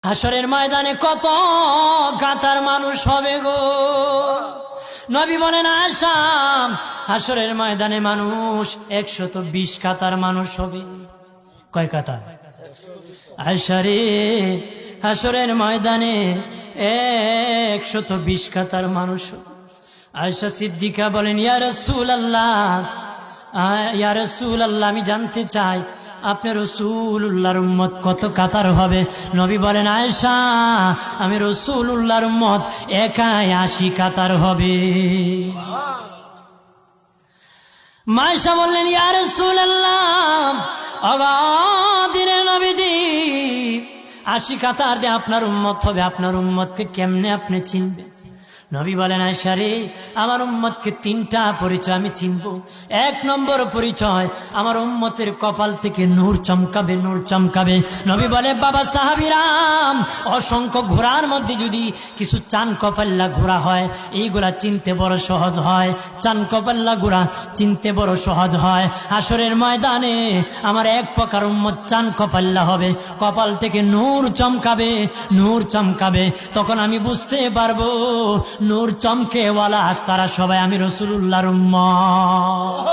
হাসরের ময়দানে কত কাতার মানুষ হবে গো। নবী বলেন আয়েশা, হাসরের ময়দানে মানুষ 120 কাতার মানুষ হবে। কয় কাতার? আয়েশা রে, হাসরের ময়দানে 120 কাতার মানুষ হবে। আয়েশা সিদ্দিকা বলেন ইয়া রাসূলুল্লাহ, ইয়া রাসূলুল্লাহ, আমি জানতে চাই আপনার রাসূলুল্লাহর উম্মত কত কাতার হবে? নবী বলেন আয়েশা, আমি রাসূলুল্লাহর উম্মত একাই 80 কাতার হবে। আয়েশা বললেন ইয়া রাসূলুল্লাহ, দিনের নবীজি 80 কাতার দিয়ে আপনার উম্মত হবে, আপনার উম্মতকে কেমনে আপনি চিনবেন? নবী বলেন আয়েশা রে, আমার উম্মতকে 3টা পরিচয় আমি চিনব। 1 নম্বর পরিচয়, আমার উম্মতের কপাল থেকে নূর চমকাবে, নূর চমকাবে। নবী বলে বাবা সাহাবীরাম, অসংখ্য ঘোড়ার মধ্যে যদি কিছু চান কপাল্লা ঘোড়া হয়, এইগুলা চিনতে বড় সহজ হয়। চান কপাল্লা ঘোড়া চিনতে বড় সহজ হয়। হাসরের ময়দানে আমার 1 প্রকার উম্মত চান কপাল্লা হবে, কপাল থেকে নূর চমকাবে, নূর চমকাবে। তখন আমি বুঝতে পারবো নূর চমকেওয়ালা তারা সবাই আমি রাসূলুল্লাহর উম্মত।